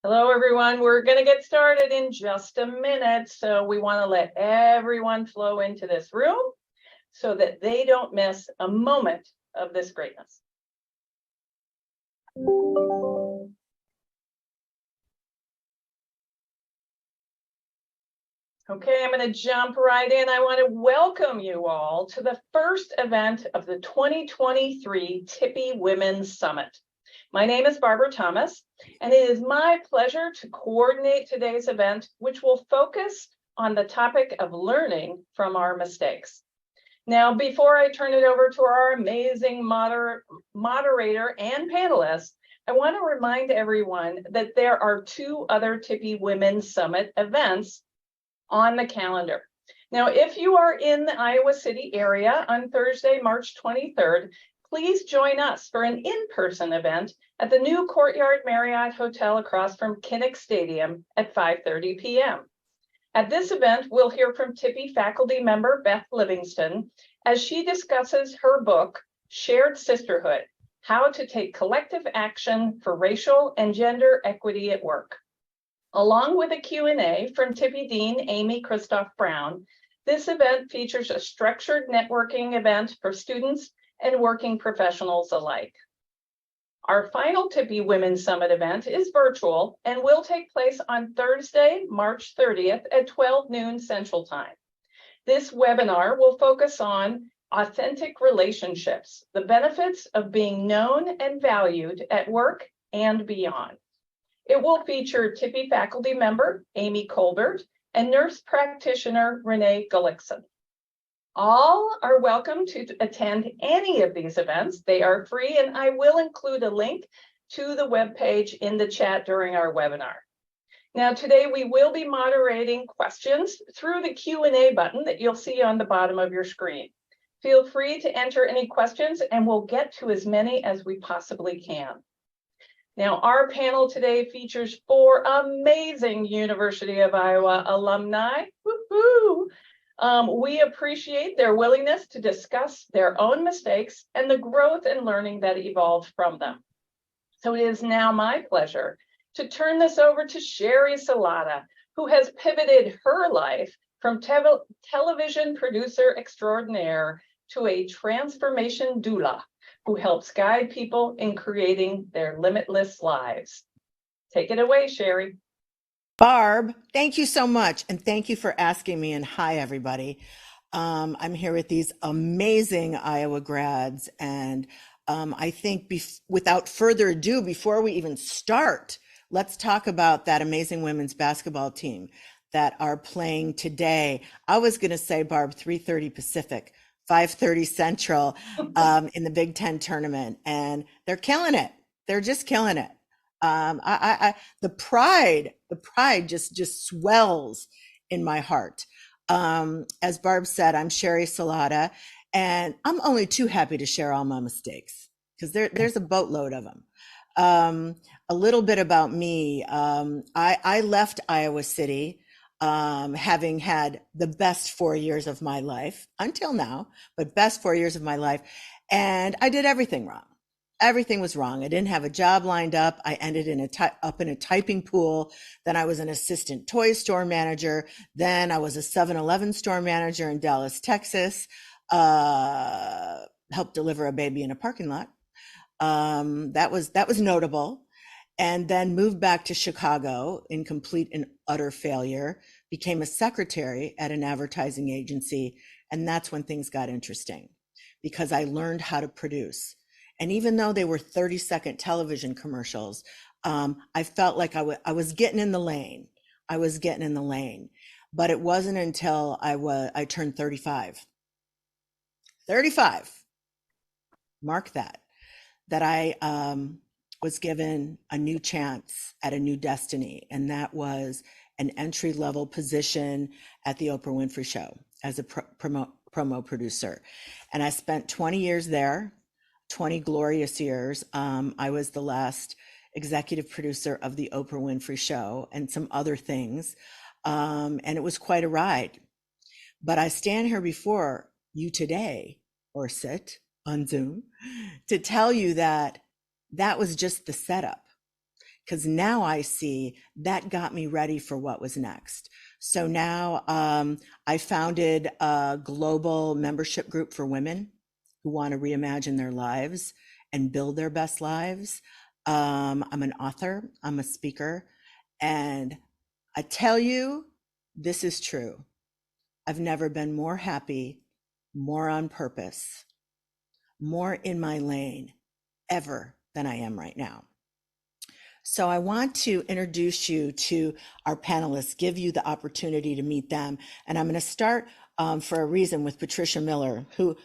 Hello, everyone. We're going to get started in just a minute. So we want to let everyone flow into this room so that they don't miss a moment of this greatness. Okay, I'm going to jump right in. I want to welcome you all to the first event of the 2023 Tippie Women Summit. My name is Barbara Thomas, and it is my pleasure to coordinate today's event, which will focus on the topic of learning from our mistakes. Now, before I turn it over to our amazing moderator and panelists, I want to remind everyone that there are two other Tippie Women Summit events on the calendar. Now, if you are in the Iowa City area on Thursday, March 23rd, please join us for an in-person event at the new Courtyard Marriott Hotel across from Kinnick Stadium at 5:30 p.m. At this event, we'll hear from Tippie faculty member Beth Livingston as she discusses her book, Shared Sisterhood: How to Take Collective Action for Racial and Gender Equity at Work. Along with a Q&A from Tippie Dean Amy Christoph Brown, this event features a structured networking event for students and working professionals alike. Our final Tippie Women Summit event is virtual and will take place on Thursday, March 30th at 12 noon Central Time. This webinar will focus on authentic relationships, the benefits of being known and valued at work and beyond. It will feature Tippie faculty member Amy Colbert and nurse practitioner Renee Gullickson. All are welcome to attend any of these events. They are free, and I will include a link to the webpage in the chat during our webinar. Now, today we will be moderating questions through the Q&A button that you'll see on the bottom of your screen. Feel free to enter any questions, and we'll get to as many as we possibly can. Now, our panel today features 4 amazing University of Iowa alumni. Woo-hoo! We appreciate their willingness to discuss their own mistakes and the growth and learning that evolved from them. So it is now my pleasure to turn this over to Sheri Salata, who has pivoted her life from television producer extraordinaire to a transformation doula who helps guide people in creating their limitless lives. Take it away, Sheri. Barb, thank you so much. And thank you for asking me. And hi, everybody. I'm here with these amazing Iowa grads. And I think without further ado, before we even start, let's talk about that amazing women's basketball team that are playing today. I was going to say, Barb, 3:30 Pacific, 5:30 Central in the Big Ten tournament. And they're killing it. They're just killing it. The pride just swells in my heart. As Barb said, I'm Sheri Salata, and I'm only too happy to share all my mistakes because there's a boatload of them. A little bit about me. I left Iowa City, having had the best 4 years of my life until now, but best 4 years of my life. And I did everything wrong. Everything was wrong. I didn't have a job lined up. I ended up in a typing pool. Then I was an assistant toy store manager. Then I was a 7-Eleven store manager in Dallas, Texas. Helped deliver a baby in a parking lot. That was notable. And then moved back to Chicago in complete and utter failure. Became a secretary at an advertising agency. And that's when things got interesting because I learned how to produce. And even though they were 30-second television commercials, I felt like I was getting in the lane. I was getting in the lane. But it wasn't until I turned 35. 35. Mark that I was given a new chance at a new destiny. And that was an entry-level position at the Oprah Winfrey Show as a promo producer. And I spent 20 years there. 20 glorious years. I was the last executive producer of the Oprah Winfrey Show and some other things. And it was quite a ride. But I stand here before you today, or sit on Zoom, to tell you that that was just the setup. because now I see that got me ready for what was next. So now I founded a global membership group for women who want to reimagine their lives and build their best lives. I'm an author, I'm a speaker, and I tell you, this is true. I've never been more happy, more on purpose, more in my lane ever than I am right now. So I want to introduce you to our panelists, give you the opportunity to meet them. And I'm going to start for a reason with Patricia Miller, who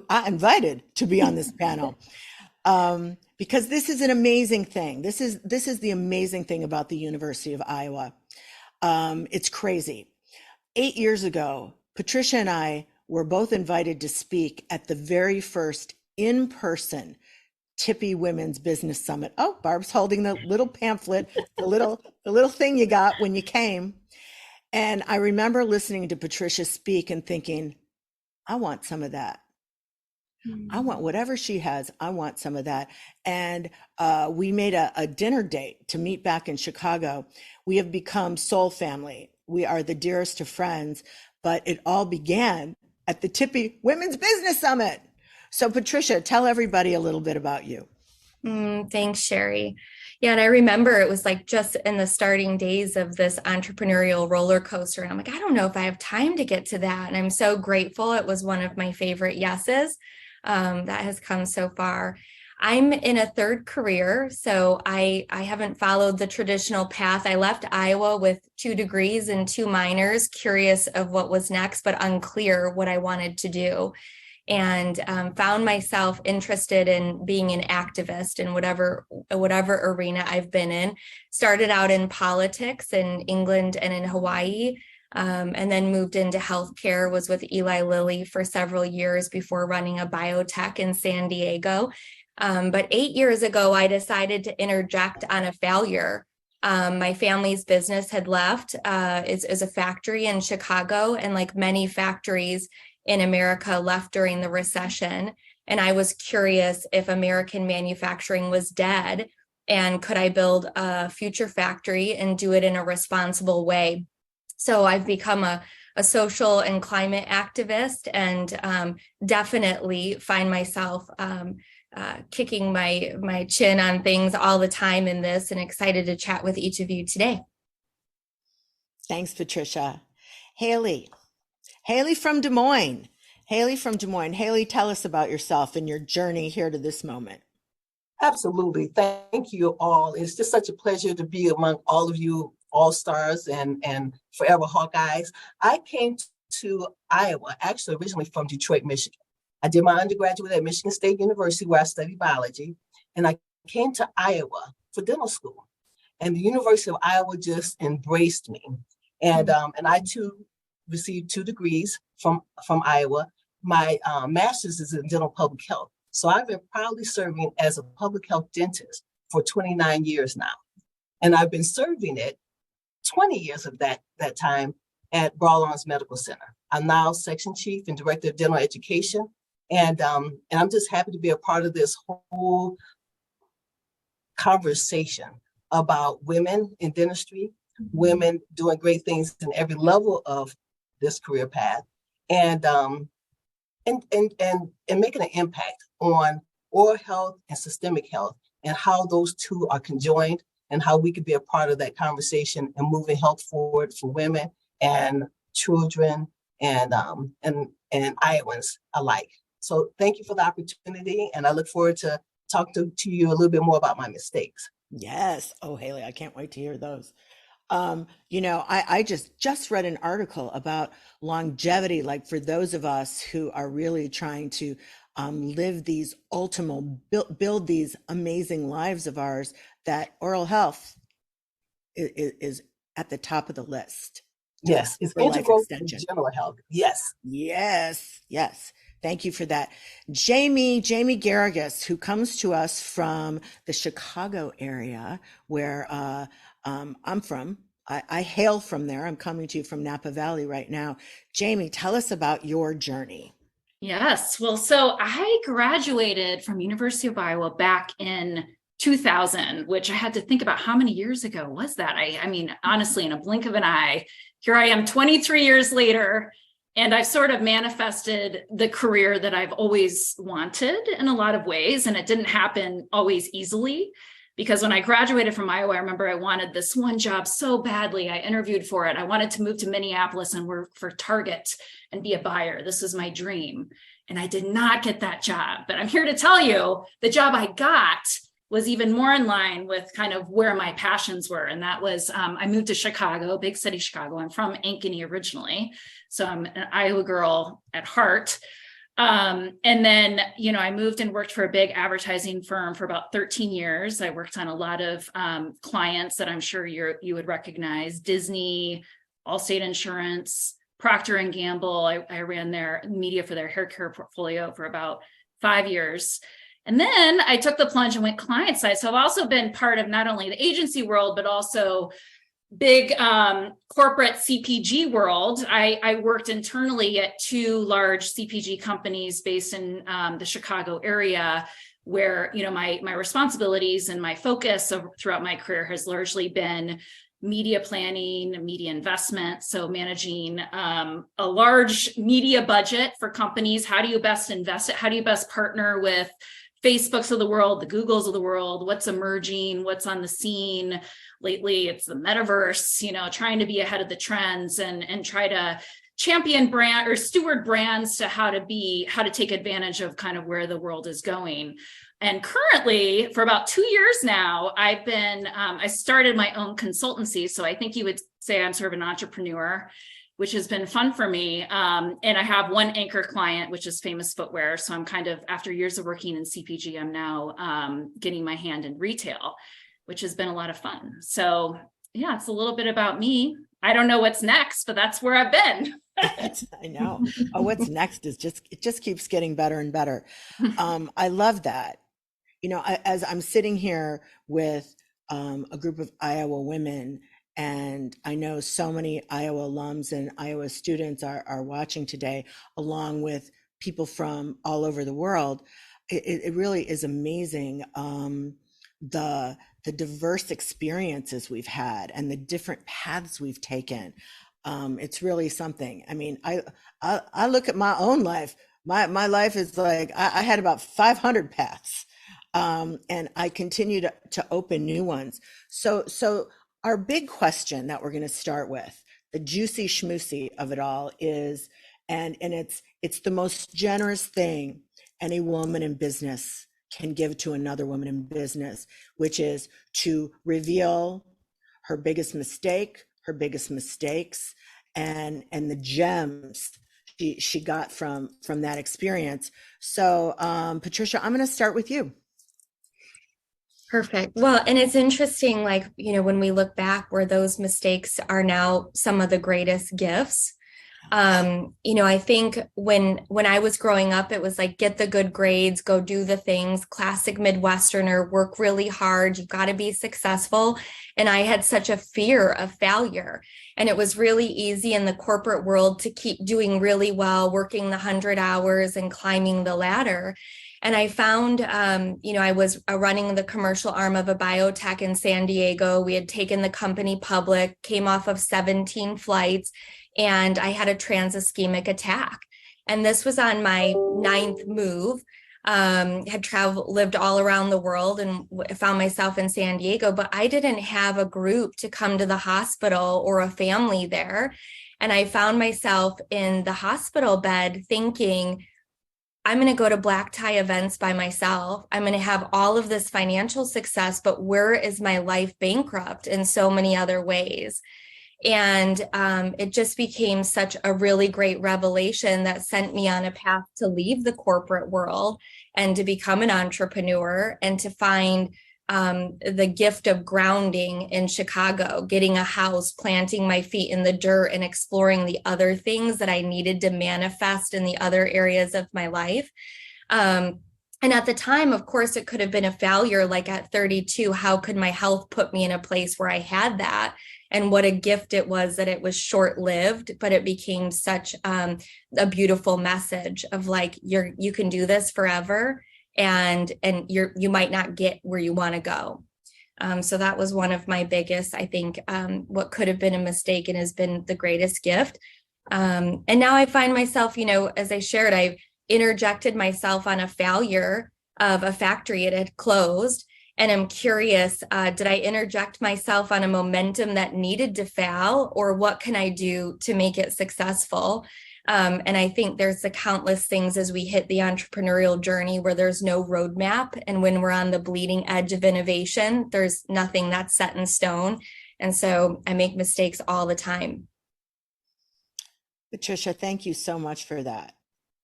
I invited to be on this panel. Because this is an amazing thing. This is the amazing thing about the University of Iowa. It's crazy. 8 years ago, Patricia and I were both invited to speak at the very first in-person Tippie Women's Business Summit. Oh, Barb's holding the little pamphlet, the little thing you got when you came. And I remember listening to Patricia speak and thinking, I want some of that. I want whatever she has. I want some of that. And we made a dinner date to meet back in Chicago. We have become soul family. We are the dearest of friends, but it all began at the Tippie Women's Business Summit. So Patricia, tell everybody a little bit about you. Thanks, Sheri. Yeah, and I remember it was like just in the starting days of this entrepreneurial roller coaster. And I'm like, I don't know if I have time to get to that. And I'm so grateful. It was one of my favorite yeses that has come so far. I'm in a third career, so I haven't followed the traditional path. I left Iowa with 2 degrees and 2 minors, curious of what was next, but unclear what I wanted to do. And found myself interested in being an activist in whatever arena I've been in. Started out in politics in England and in Hawaii, and then moved into healthcare, was with Eli Lilly for several years before running a biotech in San Diego. But 8 years ago, I decided to interject on a failure. My family's business had left. It's a factory in Chicago, and like many factories in America, left during the recession. And I was curious if American manufacturing was dead, and could I build a future factory and do it in a responsible way? So I've become a social and climate activist, and definitely find myself kicking my chin on things all the time in this, and excited to chat with each of you today. Thanks, Patricia. Hayley from Des Moines. Hayley, tell us about yourself and your journey here to this moment. Absolutely. Thank you all. It's just such a pleasure to be among all of you all-stars and forever Hawkeyes. I came to Iowa, actually originally from Detroit, Michigan. I did my undergraduate at Michigan State University, where I studied biology, and I came to Iowa for dental school. And the University of Iowa just embraced me. And I too received 2 degrees from Iowa. My master's is in dental public health. So I've been proudly serving as a public health dentist for 29 years now. And I've been serving it 20 years of that time at Broadlawns Medical Center. I'm now section chief and director of dental education. And I'm just happy to be a part of this whole conversation about women in dentistry, women doing great things in every level of this career path, and making an impact on oral health and systemic health, and how those two are conjoined, and how we could be a part of that conversation and moving health forward for women and children and Iowans alike. So thank you for the opportunity, and I look forward to talking to you a little bit more about my mistakes. Yes. Oh, Hayley, I can't wait to hear those. I just read an article about longevity, like for those of us who are really trying to live these build these amazing lives of ours, that oral health is at the top of the list. Yes, it's integral to general health. Yes. Thank you for that. Jaime Garrigus, who comes to us from the Chicago area, where I'm from. I hail from there. I'm coming to you from Napa Valley right now. Jaime, tell us about your journey. Yes. Well, so I graduated from University of Iowa back in 2000, which I had to think about how many years ago was that? I mean, honestly, in a blink of an eye, here I am 23 years later, and I've sort of manifested the career that I've always wanted in a lot of ways. And it didn't happen always easily, because when I graduated from Iowa, I remember I wanted this one job so badly. I interviewed for it. I wanted to move to Minneapolis and work for Target and be a buyer. This was my dream. And I did not get that job. But I'm here to tell you, the job I got was even more in line with kind of where my passions were. And that was, I moved to Chicago, big city Chicago. I'm from Ankeny originally. So I'm an Iowa girl at heart. And then, I moved and worked for a big advertising firm for about 13 years. I worked on a lot of clients that I'm sure you would recognize: Disney, Allstate Insurance, Procter & Gamble. I ran their media for their hair care portfolio for about 5 years. And then I took the plunge and went client side. So I've also been part of not only the agency world, but also big corporate CPG world. I worked internally at 2 large CPG companies based in the Chicago area, where my responsibilities and my focus throughout my career has largely been media planning, media investment. So managing a large media budget for companies. How do you best invest it? How do you best partner with Facebooks of the world, the Googles of the world? What's emerging? What's on the scene? Lately, it's the metaverse, trying to be ahead of the trends and try to champion brand or steward brands to how to take advantage of kind of where the world is going. And currently, for about 2 years now, I started my own consultancy. So I think you would say I'm sort of an entrepreneur, which has been fun for me. And I have one anchor client, which is Famous Footwear. So I'm kind of, after years of working in CPG, I'm now getting my hand in retail, which has been a lot of fun. So yeah, it's a little bit about me. I don't know what's next, but that's where I've been. I know. Oh, what's next is it just keeps getting better and better. I love that. As I'm sitting here with a group of Iowa women, and I know so many Iowa alums and Iowa students are watching today, along with people from all over the world. It really is amazing, the diverse experiences we've had and the different paths we've taken. It's really something. I mean, I look at my own life. My life is like, I had about 500 paths, and I continue to open new ones. So our big question that we're going to start with, the juicy schmoosy of it all, is, and it's the most generous thing any woman in business can give to another woman in business, which is to reveal her biggest mistake, her biggest mistakes, and the gems she got from that experience. So Patricia, I'm going to start with you. Perfect. Well, and it's interesting, when we look back, where those mistakes are now some of the greatest gifts. I think when I was growing up, it was like, get the good grades, go do the things, classic Midwesterner, work really hard, you've got to be successful. And I had such a fear of failure. And it was really easy in the corporate world to keep doing really well, working the 100 hours and climbing the ladder. And I found, I was running the commercial arm of a biotech in San Diego. We had taken the company public, came off of 17 flights, and I had a trans-ischemic attack. And this was on my 9th move. Had lived all around the world, and found myself in San Diego, but I didn't have a group to come to the hospital or a family there. And I found myself in the hospital bed thinking, I'm going to go to black tie events by myself. I'm going to have all of this financial success, but where is my life bankrupt in so many other ways? And it just became such a really great revelation that sent me on a path to leave the corporate world and to become an entrepreneur and to find the gift of grounding in Chicago, getting a house, planting my feet in the dirt, and exploring the other things that I needed to manifest in the other areas of my life. And at the time, of course, it could have been a failure. Like at 32, how could my health put me in a place where I had that? And what a gift it was that it was short-lived, but it became such a beautiful message of like, you can do this forever. and you might not get where you want to go. So that was one of my biggest, I think, what could have been a mistake and has been the greatest gift. And now I find myself, as I shared, I've interjected myself on a failure of a factory. It had closed. And I'm curious, did I interject myself on a momentum that needed to fail, or what can I do to make it successful? And I think there's the countless things as we hit the entrepreneurial journey where there's no roadmap. And when we're on the bleeding edge of innovation, there's nothing that's set in stone. And so I make mistakes all the time. Patricia, thank you so much for that.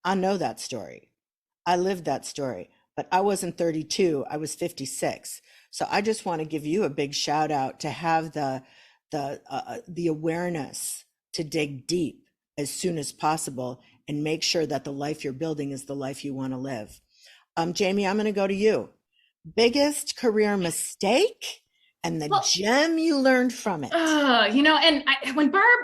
I know that story. I lived that story, but I wasn't 32, I was 56. So I just want to give you a big shout out to have the awareness to dig deep as soon as possible and make sure that the life you're building is the life you want to live. Jaime, I'm going to go to you. Biggest career mistake and the gem you learned from it. And when Barb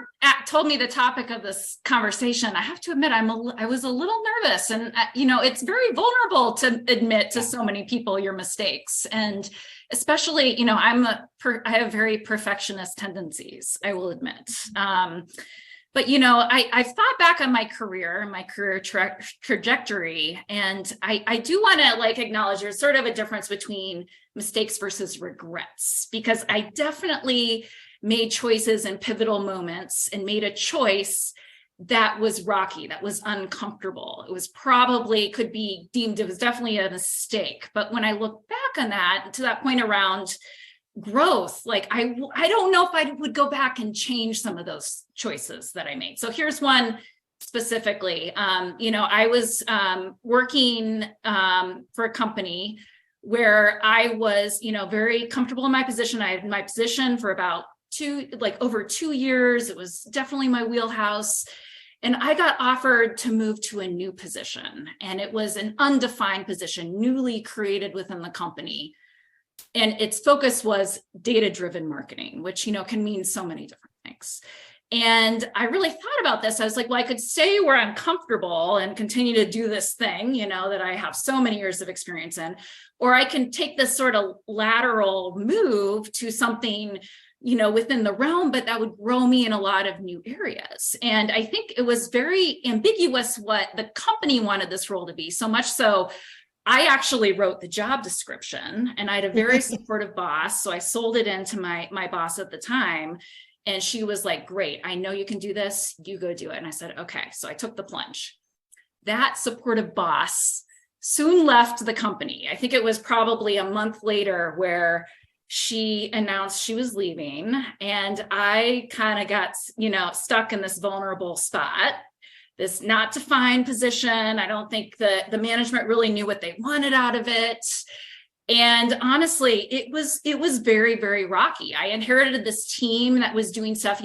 told me the topic of this conversation, I have to admit, I was a little nervous, and it's very vulnerable to admit to so many people your mistakes, and especially, I have very perfectionist tendencies, I will admit. But, I've thought back on my career trajectory, and I do want to acknowledge there's sort of a difference between mistakes versus regrets, because I definitely made choices in pivotal moments and made a choice that was rocky, that was uncomfortable. It was could be deemed, it was definitely a mistake. But when I look back on that, to that point around growth, I don't know if I would go back and change some of those choices that I made. So here's one specifically. I was working for a company where I was, very comfortable in my position. I had my position for about over 2 years. It was definitely my wheelhouse. And I got offered to move to a new position, and it was an undefined position, newly created within the company. And its focus was data-driven marketing, which, can mean so many different things. And I really thought about this. I was like, well, I could stay where I'm comfortable and continue to do this thing, that I have so many years of experience in, or I can take this sort of lateral move to something, within the realm, but that would grow me in a lot of new areas. And I think it was very ambiguous what the company wanted this role to be, so much so I actually wrote the job description, and I had a very supportive boss. So I sold it into my boss at the time. And she was like, great, I know you can do this. You go do it. And I said, okay. So I took the plunge. That supportive boss soon left the company. I think it was probably a month later where she announced she was leaving. And I kind of got, stuck in this vulnerable spot, this not defined position. I don't think the management really knew what they wanted out of it. And honestly, it was very, very rocky. I inherited this team that was doing stuff,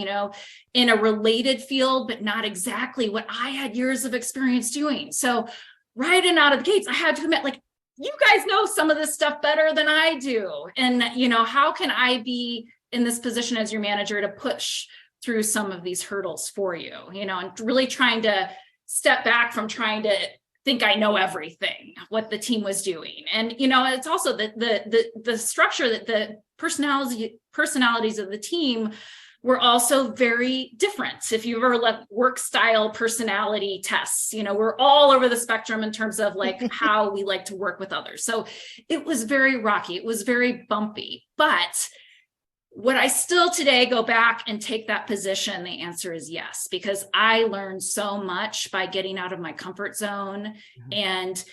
in a related field, but not exactly what I had years of experience doing. So right and out of the gates, I had to admit, you guys know some of this stuff better than I do. And, how can I be in this position as your manager to push through some of these hurdles for you, and really trying to step back from trying to think I know everything, what the team was doing. And, it's also the structure, that the personalities of the team were also very different. If you ever work style personality tests, we're all over the spectrum in terms of how we like to work with others. So it was very rocky. It was very bumpy, but would I still today go back and take that position? The answer is yes, because I learned so much by getting out of my comfort zone and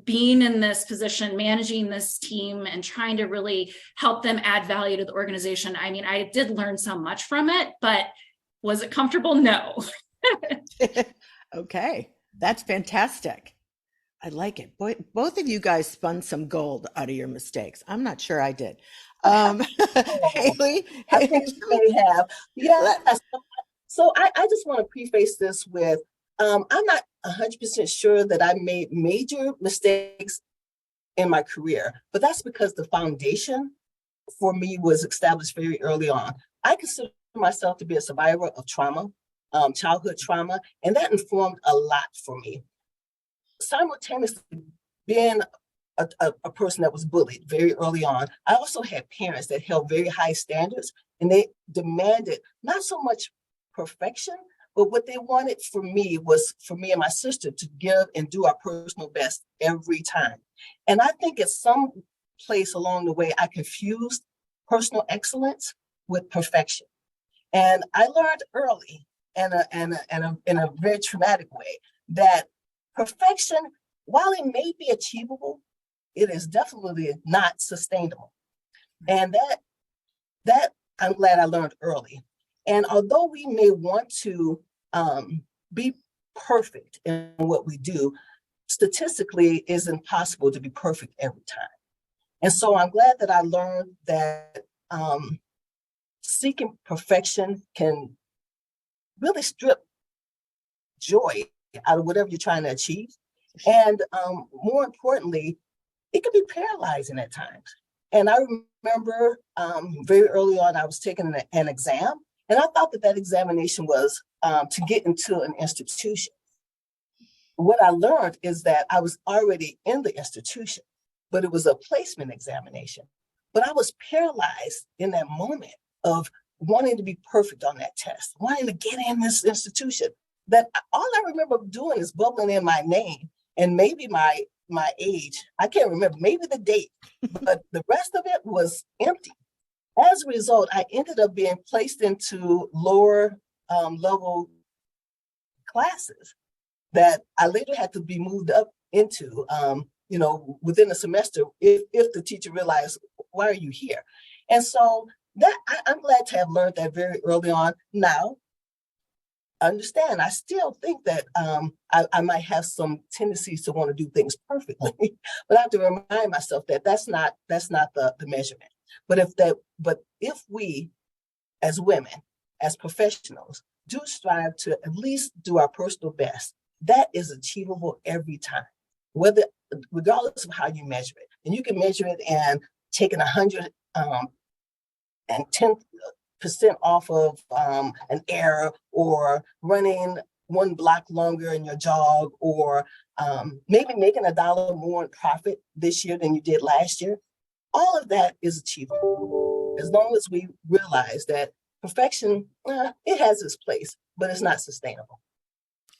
being in this position, managing this team and trying to really help them add value to the organization. I mean, I did learn so much from it, but was it comfortable? No. Okay, that's fantastic. I like it. Boy, both of you guys spun some gold out of your mistakes. I'm not sure I did. Hayley, I think you may have. Yeah. So I just want to preface this with, I'm not 100% sure that I made major mistakes in my career, but that's because the foundation for me was established very early on. I consider myself to be a survivor of trauma, childhood trauma, and that informed a lot for me. Simultaneously, being a person that was bullied very early on. I also had parents that held very high standards, and they demanded not so much perfection, but what they wanted for me was for me and my sister to give and do our personal best every time. And I think at some place along the way, I confused personal excellence with perfection. And I learned early in a very traumatic way that perfection, while it may be achievable, it is definitely not sustainable. And that I'm glad I learned early. And although we may want to be perfect in what we do, statistically, it is impossible to be perfect every time. And so I'm glad that I learned that seeking perfection can really strip joy out of whatever you're trying to achieve. And more importantly, it can be paralyzing at times. And I remember very early on, I was taking an exam, and I thought that examination was to get into an institution. What I learned is that I was already in the institution, but it was a placement examination. But I was paralyzed in that moment of wanting to be perfect on that test, wanting to get in this institution, that all I remember doing is bubbling in my name and maybe my age. I can't remember, maybe the date, but the rest of it was empty. As a result, I ended up being placed into lower level classes that I later had to be moved up into, within a semester if the teacher realized, why are you here? And so that I'm glad to have learned that very early on. Now, understand, I still think that I might have some tendencies to want to do things perfectly, but I have to remind myself that that's not the measurement. But if we, as women, as professionals, do strive to at least do our personal best, that is achievable every time, regardless of how you measure it. And you can measure it in taking 110% off of an error, or running one block longer in your jog, or maybe making $1 more in profit this year than you did last year. All of that is achievable as long as we realize that perfection, it has its place, but it's not sustainable.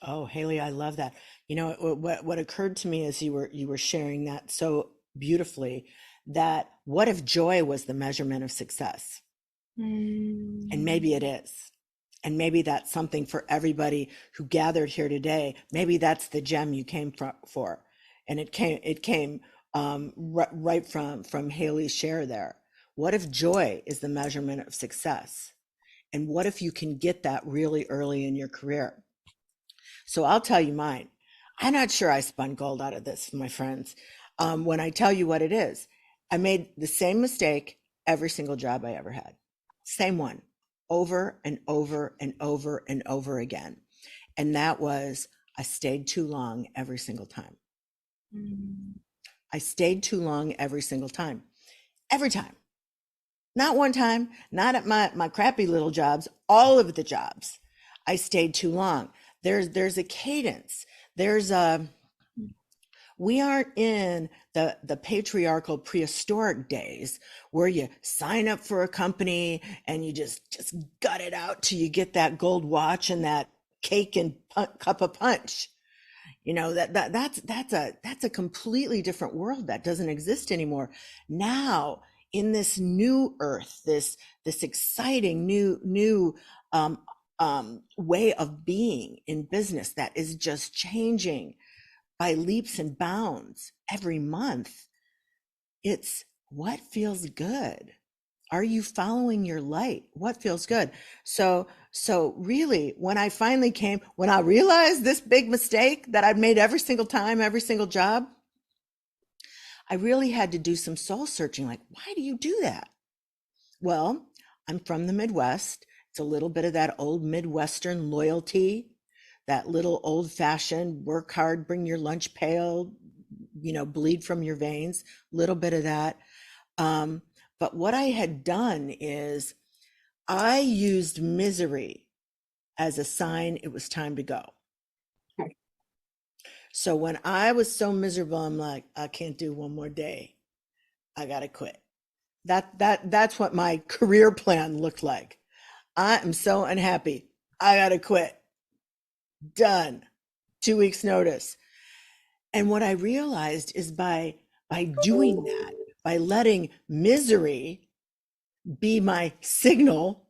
Oh, Haley, I love that. You know, what occurred to me as you were sharing that so beautifully, that what if joy was the measurement of success? And maybe it is. And maybe that's something for everybody who gathered here today. Maybe that's the gem you came for. And it came right from Haley's share there. What if joy is the measurement of success? And what if you can get that really early in your career? So I'll tell you mine. I'm not sure I spun gold out of this, my friends. When I tell you what it is, I made the same mistake every single job I ever had. Same one, over and over and over and over again. And that was, I stayed too long every single time. I stayed too long every single time. Every time. Not one time, not at my crappy little jobs, all of the jobs. I stayed too long. There's a cadence. We aren't in the patriarchal prehistoric days where you sign up for a company and you just gut it out till you get that gold watch and that cake and cup of punch. You know, that's a completely different world that doesn't exist anymore. Now, in this new earth, this exciting new way of being in business that is just changing by leaps and bounds every month. It's what feels good. Are you following your light? What feels good? So really, when I realized this big mistake that I'd made every single time, every single job, I really had to do some soul searching. Like, why do you do that? Well, I'm from the Midwest. It's a little bit of that old Midwestern loyalty, that little old fashioned work hard, bring your lunch pail, bleed from your veins, little bit of that. But what I had done is I used misery as a sign it was time to go. So when I was so miserable, I'm like, I can't do one more day. I gotta quit. That's what my career plan looked like. I am so unhappy. I gotta quit. Done. 2 weeks notice. And what I realized is by doing that, by letting misery be my signal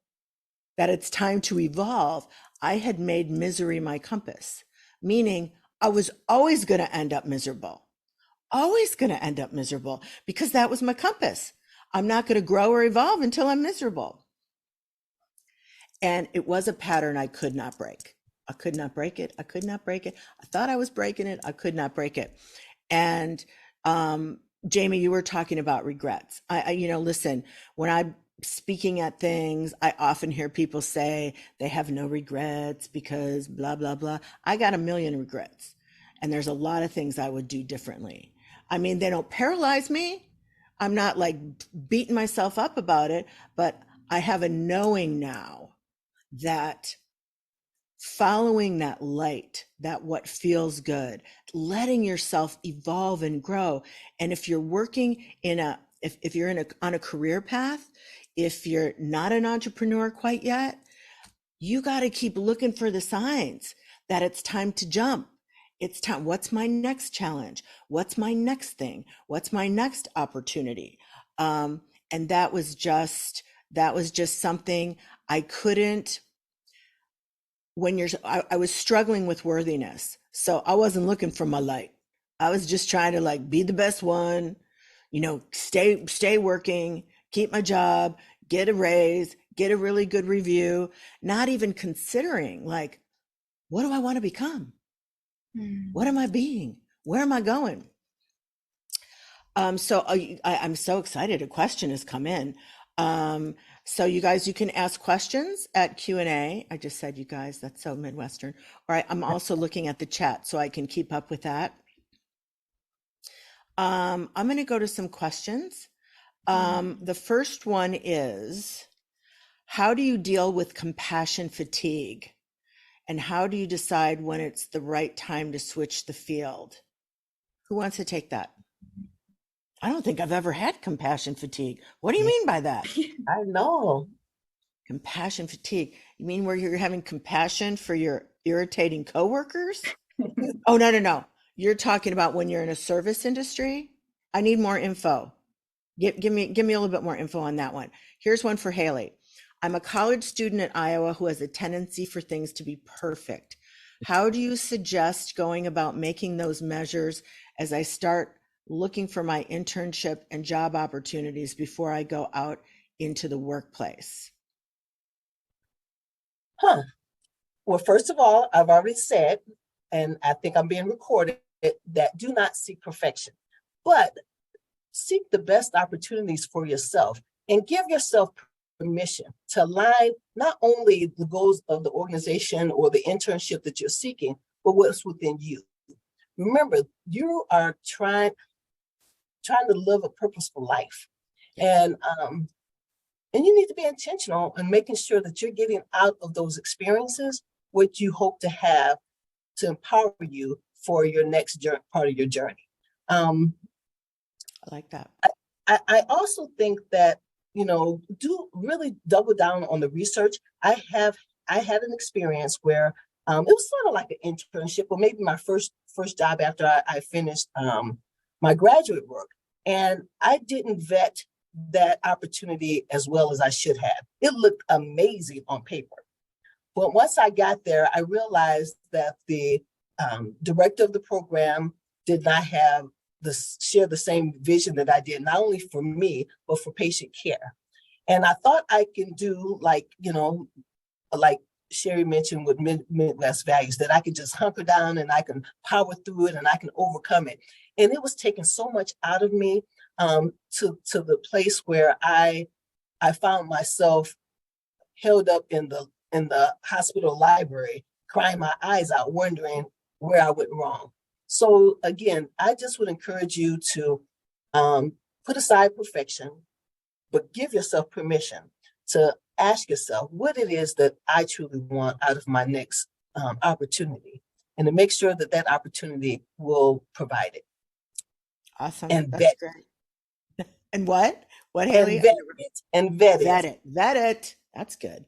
that it's time to evolve, I had made misery my compass, meaning I was always going to end up miserable, because that was my compass. I'm not going to grow or evolve until I'm miserable. And it was a pattern I could not break. I could not break it. I thought I was breaking it. I could not break it. And Jaime, you were talking about regrets. I listen, when I'm speaking at things, I often hear people say they have no regrets because blah, blah, blah. I got a million regrets. And there's a lot of things I would do differently. I mean, they don't paralyze me. I'm not like beating myself up about it, but I have a knowing now that following that light, that what feels good, letting yourself evolve and grow. And if you're working if you're on a career path, if you're not an entrepreneur quite yet, you got to keep looking for the signs that it's time to jump. It's time. What's my next challenge? What's my next thing? What's my next opportunity? And that was just something I couldn't. I was struggling with worthiness. So I wasn't looking for my light. I was just trying to like be the best one, stay working, keep my job, get a raise, get a really good review, not even considering like, what do I want to become? What am I being? Where am I going? So I'm so excited. A question has come in. So you guys, you can ask questions at Q&A. I just said you guys, that's so Midwestern. All right, I'm also looking at the chat so I can keep up with that. I'm going to go to some questions. The first one is, how do you deal with compassion fatigue? And how do you decide when it's the right time to switch the field? Who wants to take that? I don't think I've ever had compassion fatigue. What do you mean by that? I know. Compassion fatigue. You mean where you're having compassion for your irritating coworkers? Oh, no. You're talking about when you're in a service industry? I need more info. Give me a little bit more info on that one. Here's one for Haley. I'm a college student at Iowa who has a tendency for things to be perfect. How do you suggest going about making those measures as I start looking for my internship and job opportunities before I go out into the workplace? Well, first of all, I've already said, and I think I'm being recorded, that do not seek perfection, but seek the best opportunities for yourself and give yourself permission to align not only the goals of the organization or the internship that you're seeking, but what's within you. Remember, you are trying to live a purposeful life. And you need to be intentional in making sure that you're getting out of those experiences what you hope to have to empower you for your next part of your journey. I like that. I also think that, do really double down on the research. I had an experience where it was sort of like an internship, or maybe my first job after I finished my graduate work. And I didn't vet that opportunity as well as I should have. It looked amazing on paper. But once I got there, I realized that the director of the program did not share the same vision that I did, not only for me, but for patient care. And I thought I can do like Sheri mentioned with Midwest values, that I could just hunker down and I can power through it and I can overcome it. And it was taking so much out of me to the place where I found myself held up in the hospital library, crying my eyes out, wondering where I went wrong. So again, I just would encourage you to put aside perfection, but give yourself permission to ask yourself what it is that I truly want out of my next opportunity. and to make sure that that opportunity will provide it. Awesome. And That's vet. great. And what? What, And Haley? vet it. And vet Vet it. it. Vet it. That's good.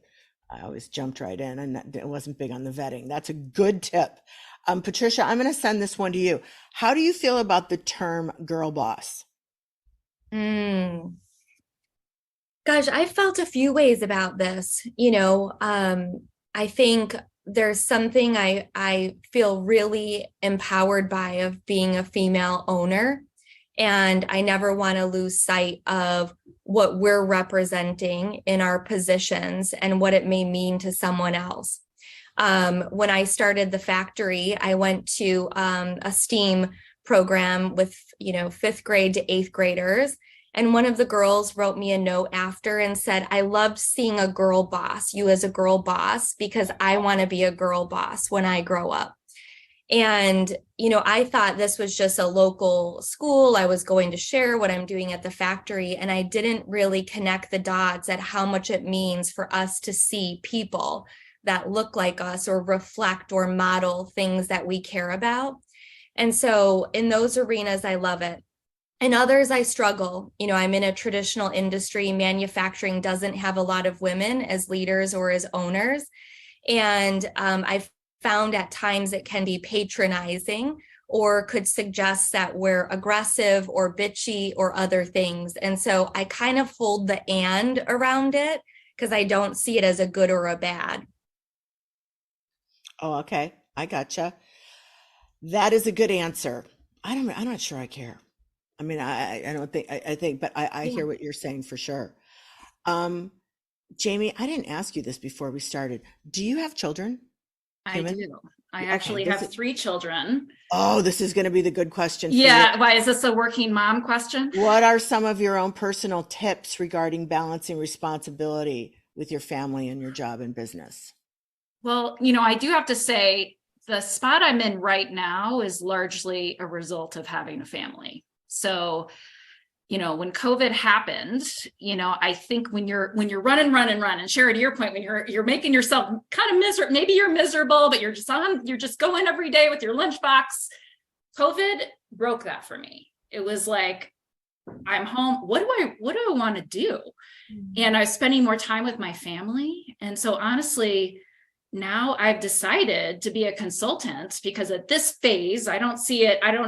I always jumped right in and I wasn't big on the vetting. That's a good tip. Patricia, I'm going to send this one to you. How do you feel about the term girl boss? Gosh, I felt a few ways about this. I think there's something I feel really empowered by of being a female owner. And I never want to lose sight of what we're representing in our positions and what it may mean to someone else. When I started the factory, I went to a STEAM program with, 5th grade to 8th graders. And one of the girls wrote me a note after and said, I loved seeing a girl boss, you as a girl boss, because I want to be a girl boss when I grow up. And, I thought this was just a local school. I was going to share what I'm doing at the factory. And I didn't really connect the dots at how much it means for us to see people that look like us or reflect or model things that we care about. And so in those arenas, I love it. In others, I struggle. I'm in a traditional industry. Manufacturing doesn't have a lot of women as leaders or as owners. And I've found at times it can be patronizing or could suggest that we're aggressive or bitchy or other things. And so I kind of hold the and around it because I don't see it as a good or a bad. Oh, okay. I gotcha. That is a good answer. I'm not sure I care. I mean, I don't think, I think, but I hear what you're saying for sure. Jaime, I didn't ask you this before we started. Do you have children? I do. I Okay, actually have 3 children. Oh, this is going to be the good question for Yeah. you. Why is this a working mom question? What are some of your own personal tips regarding balancing responsibility with your family and your job and business? Well, I do have to say the spot I'm in right now is largely a result of having a family. So, when COVID happened, I think when you're running, and Sheri, to your point, when you're making yourself kind of miserable, maybe you're miserable, but you're just going every day with your lunchbox. COVID broke that for me. It was like, I'm home. What do I want to do? And I was spending more time with my family. And so honestly, now I've decided to be a consultant because at this phase, I don't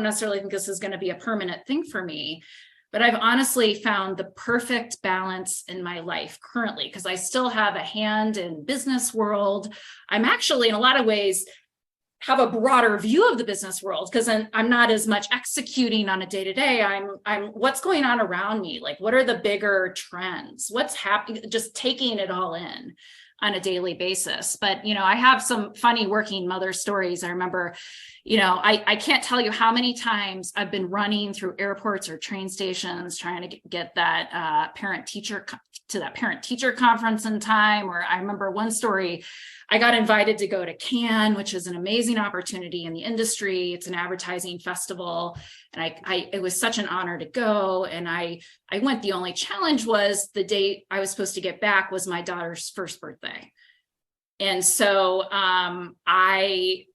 necessarily think this is going to be a permanent thing for me, but I've honestly found the perfect balance in my life currently because I still have a hand in business world. I'm actually in a lot of ways have a broader view of the business world because I'm not as much executing on a day-to-day. I'm what's going on around me? Like, what are the bigger trends? What's happening? Just taking it all in on a daily basis. But, I have some funny working mother stories. I remember, I can't tell you how many times I've been running through airports or train stations trying to get that parent-teacher conference in time. Or I remember one story, I got invited to go to Cannes, which is an amazing opportunity in the industry. It's an advertising festival. And it was such an honor to go. And I went. The only challenge was the date I was supposed to get back was my daughter's first birthday. And so I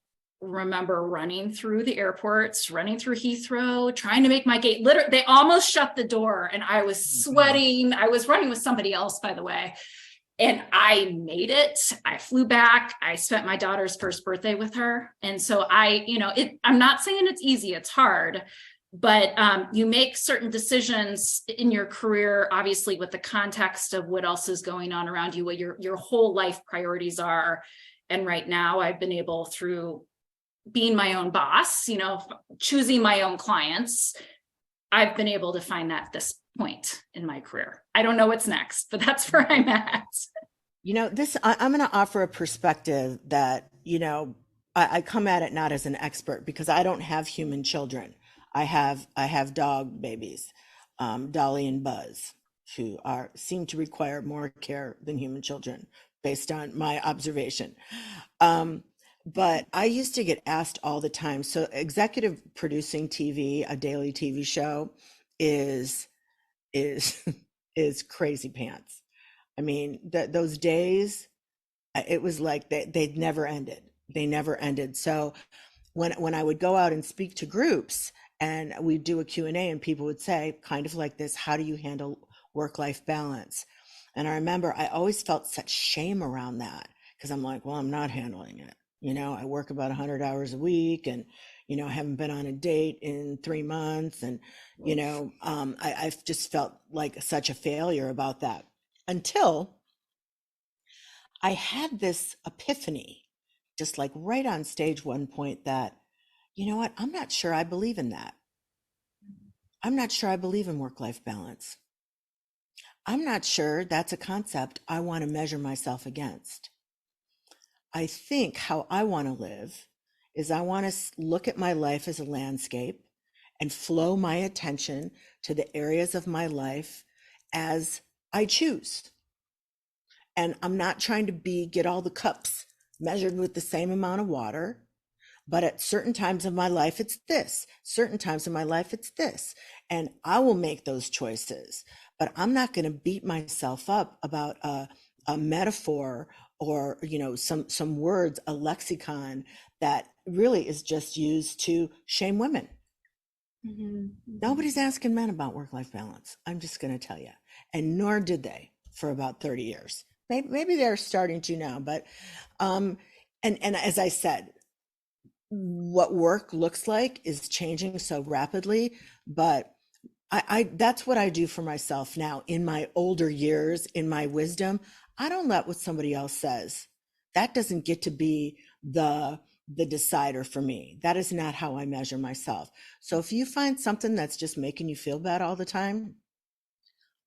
remember running through the airports, running through Heathrow, trying to make my gate. Literally, they almost shut the door and I was sweating. I was running with somebody else, by the way. And I made it. I flew back. I spent my daughter's first birthday with her. And so I'm not saying it's easy, it's hard, but you make certain decisions in your career, obviously with the context of what else is going on around you, what your whole life priorities are. And right now I've been able, through being my own boss, choosing my own clients, I've been able to find that this point in my career. I don't know what's next, but that's where I'm at. I'm going to offer a perspective that, I come at it not as an expert because I don't have human children. I have dog babies, Dolly and Buzz, who seem to require more care than human children based on my observation. But I used to get asked all the time. So executive producing TV, a daily TV show is crazy pants. I mean, those days, it was like they never ended. They never ended. So when I would go out and speak to groups and we'd do a Q&A and people would say, kind of like this, how do you handle work-life balance? And I remember I always felt such shame around that because I'm like, well, I'm not handling it. You know, I work about 100 hours a week and, you know, I haven't been on a date in 3 months. And, you know, I've just felt like such a failure about that until I had this epiphany, just like right on stage one point that, you know what, I'm not sure I believe in that. I'm not sure I believe in work-life balance. I'm not sure that's a concept I want to measure myself against. I think how I want to live is I want to look at my life as a landscape and flow my attention to the areas of my life as I choose. And I'm not trying to get all the cups measured with the same amount of water. But at certain times of my life, it's this. Certain times of my life, it's this. And I will make those choices. But I'm not going to beat myself up about a metaphor or, you know, some words, a lexicon that really is just used to shame women. Mm-hmm. Nobody's asking men about work-life balance. I'm just going to tell you. And nor did they for about 30 years. Maybe they're starting to now. But, and as I said, what work looks like is changing so rapidly, but I that's what I do for myself now in my older years, in my wisdom. I don't let what somebody else says. That doesn't get to be the decider for me. That is not how I measure myself. So if you find something that's just making you feel bad all the time,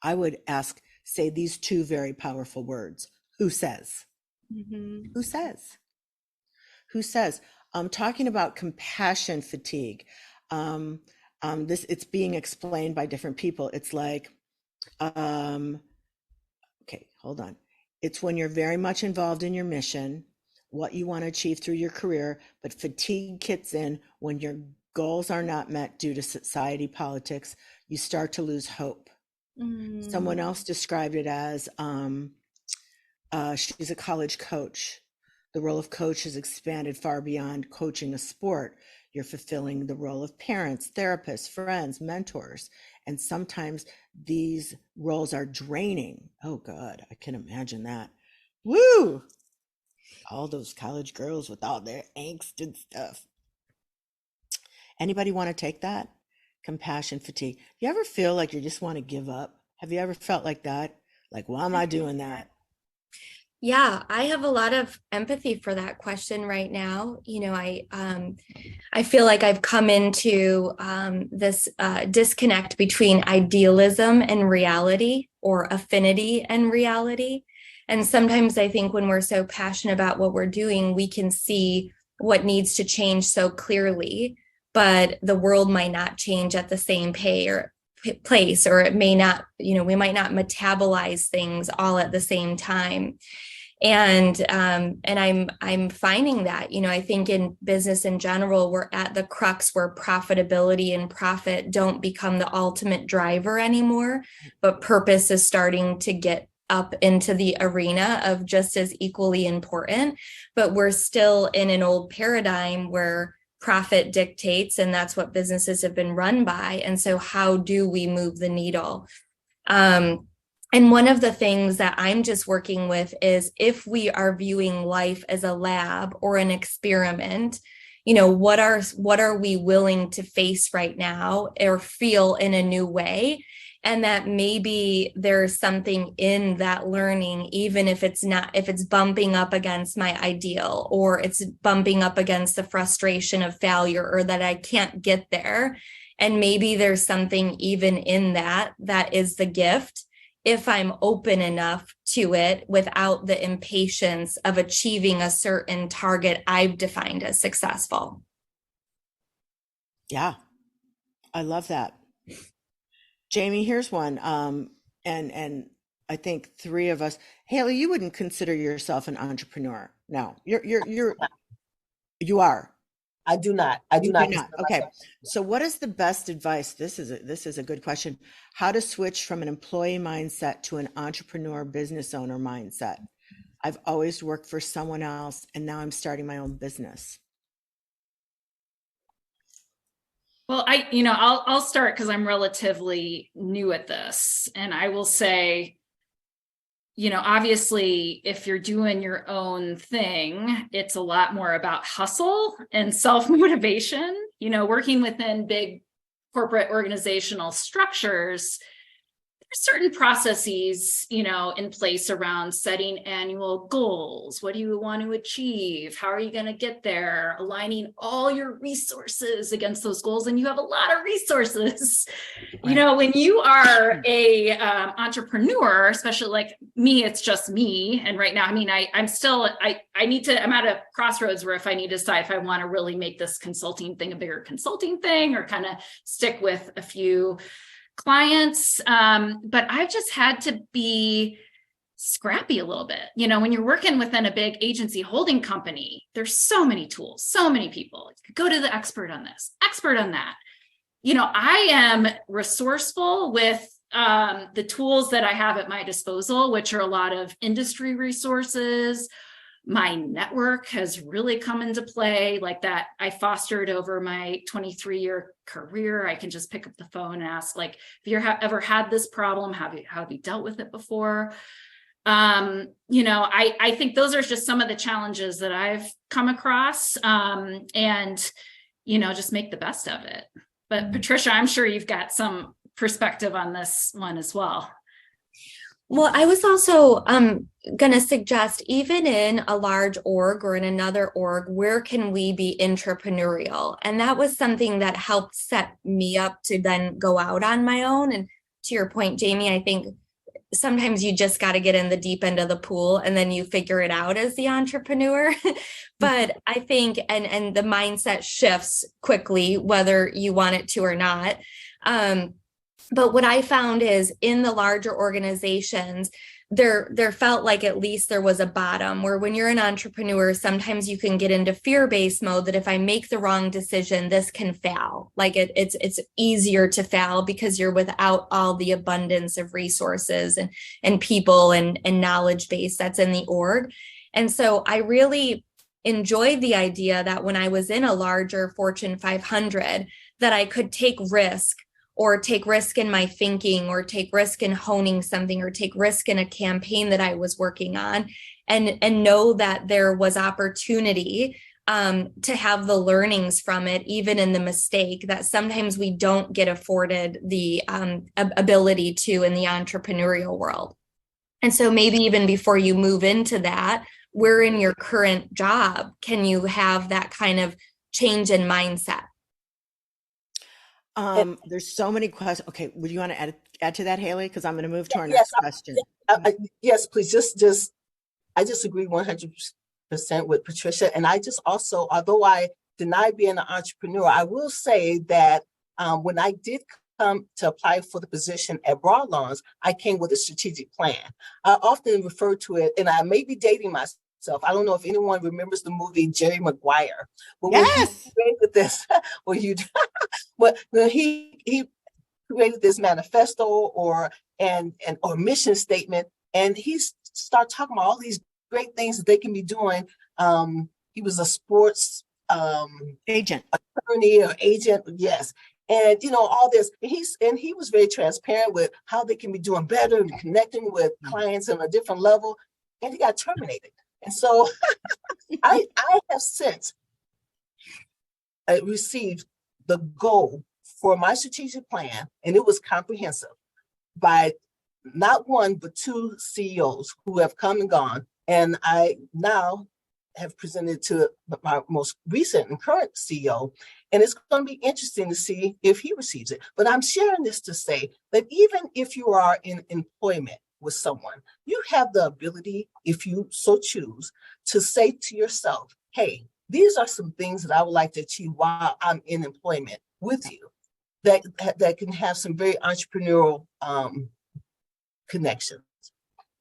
I would say these two very powerful words. Who says? Mm-hmm. Who says? Who says? Talking about compassion fatigue. It's being explained by different people. It's like, okay, hold on. It's when you're very much involved in your mission, what you want to achieve through your career, but fatigue kicks in when your goals are not met due to society politics. You start to lose hope. Mm-hmm. Someone else described it as she's a college coach. The role of coach has expanded far beyond coaching a sport. You're fulfilling the role of parents, therapists, friends, mentors. And sometimes these roles are draining. Oh God, I can imagine that. Woo! All those college girls with all their angst and stuff. Anybody want to take that? Compassion fatigue. You ever feel like you just want to give up? Have you ever felt like that? Like, why am I doing that? Yeah, I have a lot of empathy for that question right now. You know, I feel like I've come into this disconnect between idealism and reality, or affinity and reality. And sometimes I think when we're so passionate about what we're doing, we can see what needs to change so clearly, but the world might not change at the same place, or it may not, you know, we might not metabolize things all at the same time. And I'm finding that, you know, I think in business in general, we're at the crux where profitability and profit don't become the ultimate driver anymore, but purpose is starting to get up into the arena of just as equally important. But we're still in an old paradigm where profit dictates, and that's what businesses have been run by. And so how do we move the needle? And one of the things that I'm just working with is, if we are viewing life as a lab or an experiment, you know, what are we willing to face right now or feel in a new way? And that maybe there's something in that learning, even if it's bumping up against my ideal, or it's bumping up against the frustration of failure, or that I can't get there. And maybe there's something even in that is the gift, if I'm open enough to it without the impatience of achieving a certain target I've defined as successful. Yeah, I love that. Jaime, here's one. And I think three of us. Hayley, you wouldn't consider yourself an entrepreneur. No, you are. I do not. I do You not. do not. Okay. So what is the best advice? This is a good question. How to switch from an employee mindset to an entrepreneur business owner mindset? I've always worked for someone else, and now I'm starting my own business. Well, I'll start because I'm relatively new at this, and I will say, obviously, if you're doing your own thing, it's a lot more about hustle and self-motivation. Working within big corporate organizational structures, there's certain processes, in place around setting annual goals. What do you want to achieve? How are you going to get there? Aligning all your resources against those goals. And you have a lot of resources. Right. When you are a entrepreneur, especially like me, it's just me. And right now, I'm at a crossroads where if I need to decide if I want to really make this consulting thing a bigger consulting thing or kind of stick with a few clients. But I've just had to be scrappy a little bit. When you're working within a big agency holding company, there's so many tools, so many people. Go to the expert on this, expert on that. I am resourceful with the tools that I have at my disposal, which are a lot of industry resources. My network has really come into play, like that I fostered over my 23-year career. I can just pick up the phone and ask, like, have you ever had this problem? How have you dealt with it before? I think those are just some of the challenges that I've come across, and just make the best of it. But Patricia, I'm sure you've got some perspective on this one as well. Well, I was also going to suggest, even in a large org or in another org, where can we be entrepreneurial? And that was something that helped set me up to then go out on my own. And to your point, Jaime, I think sometimes you just got to get in the deep end of the pool and then you figure it out as the entrepreneur. But I think, and the mindset shifts quickly, whether you want it to or not. But what I found is in the larger organizations, there felt like at least there was a bottom where when you're an entrepreneur, sometimes you can get into fear-based mode that if I make the wrong decision, this can fail. Like it's easier to fail because you're without all the abundance of resources and people and knowledge base that's in the org. And so I really enjoyed the idea that when I was in a larger Fortune 500, that I could take risk, or take risk in my thinking, or take risk in honing something, or take risk in a campaign that I was working on, and know that there was opportunity to have the learnings from it, even in the mistake that sometimes we don't get afforded the ability to in the entrepreneurial world. And so maybe even before you move into that, where in your current job can you have that kind of change in mindset? There's so many questions. Okay, would you want to add to that, Hayley? Because I'm going to move to our Yes, next question. yes, please. I just agree 100% with Patricia. And I just also, although I deny being an entrepreneur, I will say that when I did come to apply for the position at Broadlawns, I came with a strategic plan. I often refer to it, and I may be dating myself. I don't know if anyone remembers the movie Jerry Maguire. But Yes. When he created this, when he created this manifesto or mission statement, and he started talking about all these great things that they can be doing. He was a sports Agent. attorney or agent, yes. And all this, and he was very transparent with how they can be doing better and connecting with clients on a different level. And he got terminated. And so I have since received the goal for my strategic plan, and it was comprehensive, by not one but two CEOs who have come and gone. And I now have presented to my most recent and current CEO, and it's going to be interesting to see if he receives it. But I'm sharing this to say that even if you are in employment with someone, you have the ability, if you so choose, to say to yourself, hey, these are some things that I would like to achieve while I'm in employment with you, that can have some very entrepreneurial connections.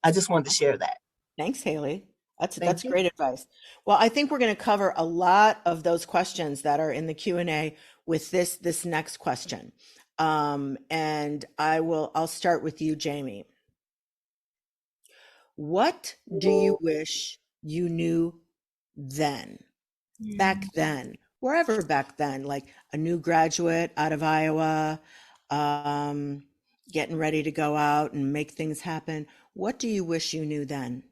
I just wanted to share that. Thanks, Hayley. That's you. great advice. Well, I think we're going to cover a lot of those questions that are in the Q&A with this next question. And I'll start with you, Jaime. What do you wish you knew then, back then, wherever back then, like a new graduate out of Iowa, getting ready to go out and make things happen. What do you wish you knew then?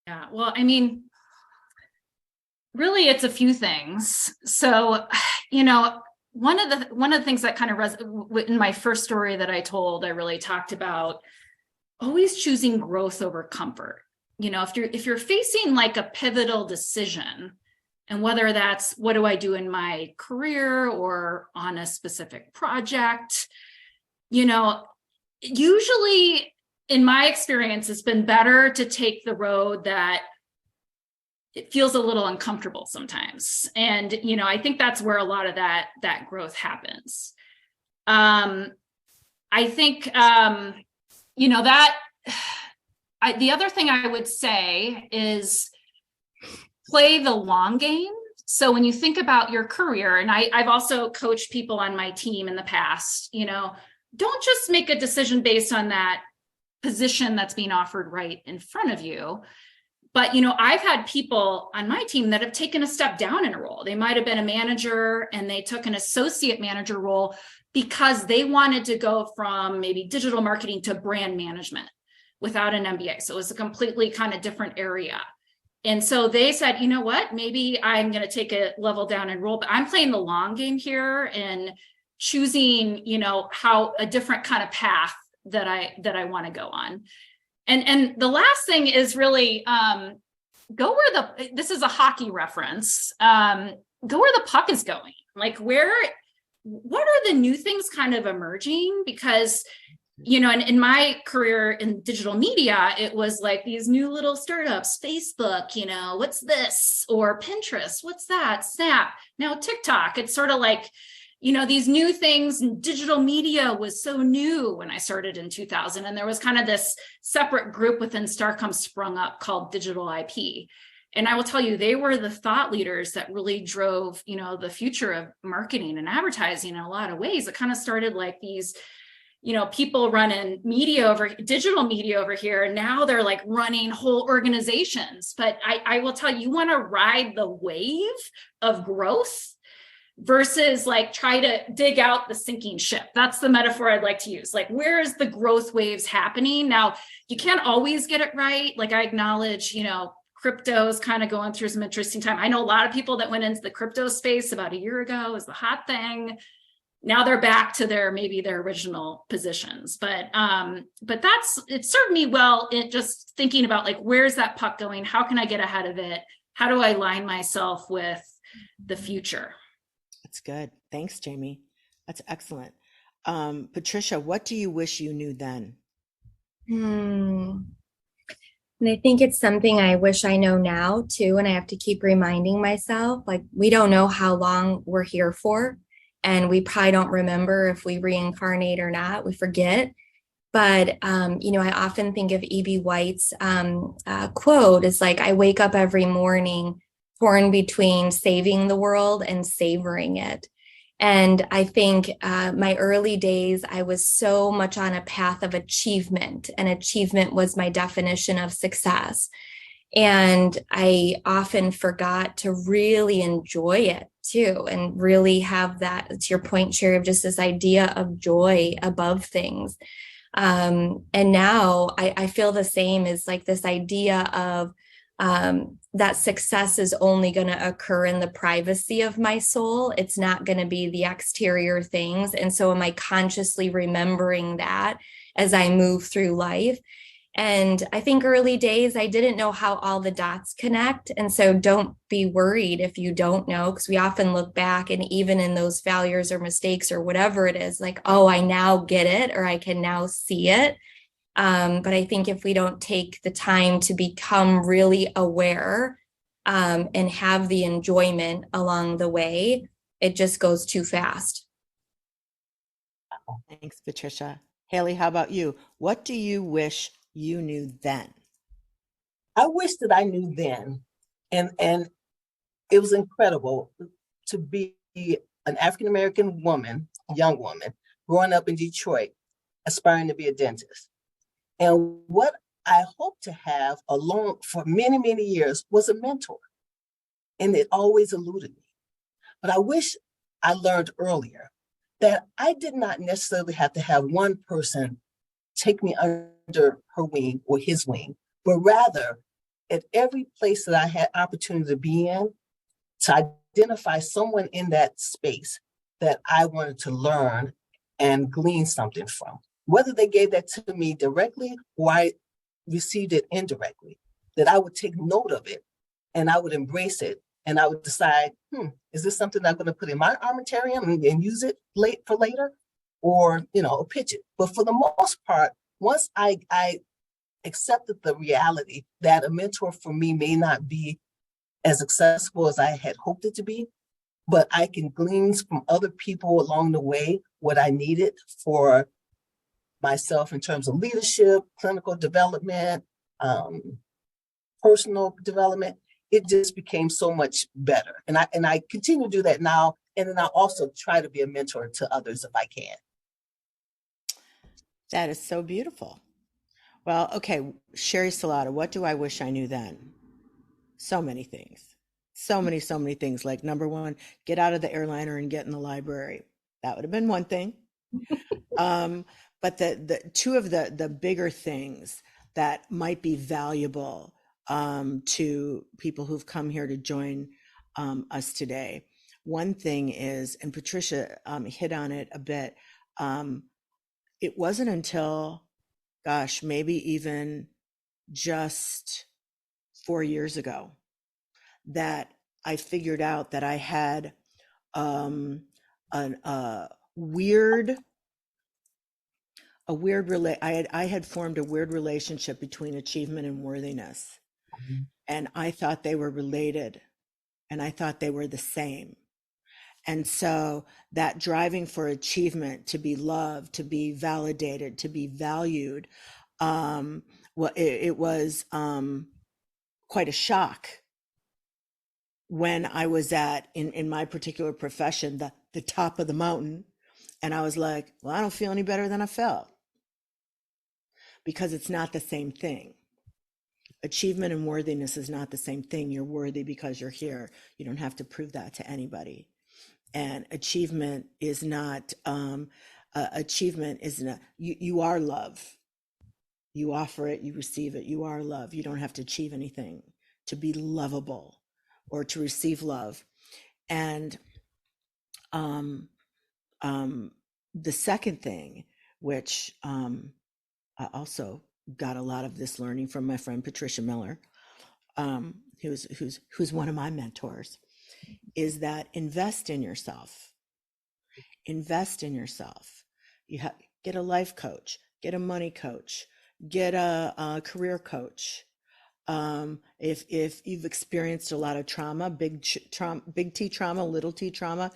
Yeah, well, I mean, really, it's a few things. So, one of the things that kind of in my first story that I told, I really talked about always choosing growth over comfort. If you're facing like a pivotal decision, and whether that's what do I do in my career or on a specific project, usually in my experience, it's been better to take the road that it feels a little uncomfortable sometimes. And, I think that's where a lot of that growth happens. I think, the other thing I would say is play the long game. So when you think about your career, and I've also coached people on my team in the past, don't just make a decision based on that position that's being offered right in front of you. But, I've had people on my team that have taken a step down in a role. They might have been a manager and they took an associate manager role because they wanted to go from maybe digital marketing to brand management without an MBA. So it was a completely kind of different area. And so they said, you know what, maybe I'm going to take a level down and role, but I'm playing the long game here and choosing, how a different kind of path that I want to go on. And the last thing is really go where this is a hockey reference, go where the puck is going. Like what are the new things kind of emerging? Because, in my career in digital media, it was like these new little startups, Facebook, what's this? Or Pinterest, what's that? Snap, now TikTok. It's sort of like, these new things. And digital media was so new when I started in 2000. And there was kind of this separate group within Starcom sprung up called Digital IP. And I will tell you, they were the thought leaders that really drove, the future of marketing and advertising in a lot of ways. It kind of started like these, people running digital media over here. And now they're like running whole organizations. But I will tell you, you want to ride the wave of growth versus like try to dig out the sinking ship. That's the metaphor I'd like to use. Like, where is the growth waves happening? Now, you can't always get it right. Like I acknowledge, crypto is kind of going through some interesting time. I know a lot of people that went into the crypto space about a year ago is the hot thing. Now they're back to their original positions. But it served me well in just thinking about like, where's that puck going? How can I get ahead of it? How do I align myself with the future? That's good. Thanks, Jamie. That's excellent. Patricia, what do you wish you knew then? And I think it's something I wish I know now too. And I have to keep reminding myself, like, we don't know how long we're here for. And we probably don't remember if we reincarnate or not. We forget. But, I often think of E.B. White's quote is like, I wake up every morning torn between saving the world and savoring it. And I think my early days, I was so much on a path of achievement, and achievement was my definition of success. And I often forgot to really enjoy it too, and really have that, to your point, Sheri, of just this idea of joy above things. And now I feel the same, as like this idea of that success is only going to occur in the privacy of my soul. It's not going to be the exterior things. And so am I consciously remembering that as I move through life? And I think early days, I didn't know how all the dots connect. And so don't be worried if you don't know, because we often look back, and even in those failures or mistakes or whatever it is, like, oh, I now get it, or I can now see it. But I think if we don't take the time to become really aware and have the enjoyment along the way, it just goes too fast. Thanks, Patricia. Hayley, how about you? What do you wish you knew then? I wish that I knew then, and it was incredible to be an African-American woman, young woman, growing up in Detroit, aspiring to be a dentist. And what I hoped to have along for many, many years was a mentor. And it always eluded me. But I wish I learned earlier that I did not necessarily have to have one person take me under her wing or his wing, but rather at every place that I had opportunity to be in, to identify someone in that space that I wanted to learn and glean something from. Whether they gave that to me directly or I received it indirectly, that I would take note of it and I would embrace it. And I would decide, is this something I'm going to put in my armamentarium and use it for later? Or, pitch it. But for the most part, once I accepted the reality that a mentor for me may not be as accessible as I had hoped it to be, but I can glean from other people along the way what I needed for myself in terms of leadership, clinical development, personal development. It just became so much better. And I continue to do that now. And then I also try to be a mentor to others if I can. That is so beautiful. Well, okay, Sheri Salata, what do I wish I knew then? So many things. So many things. Like, number one, get out of the airliner and get in the library. That would have been one thing. But the two of the bigger things that might be valuable to people who've come here to join us today. One thing is, and Patricia hit on it a bit, it wasn't until, gosh, maybe even just 4 years ago that I figured out that I had I had formed a weird relationship between achievement and worthiness. And I thought they were related, and I thought they were the same. And so that driving for achievement, to be loved, to be validated, to be valued, it was quite a shock when I was in my particular profession, the top of the mountain. And I was like, well, I don't feel any better than I felt, because it's not the same thing. Achievement and worthiness is not the same thing. You're worthy because you're here. You don't have to prove that to anybody. And achievement is not, you are love. You offer it, you receive it, you are love. You don't have to achieve anything to be lovable or to receive love. And the second thing, which I also got a lot of this learning from my friend Patricia Miller, who's one of my mentors, is that invest in yourself. Invest in yourself. Get a life coach, get a money coach, get a career coach. If you've experienced a lot of trauma, big T trauma, little T trauma,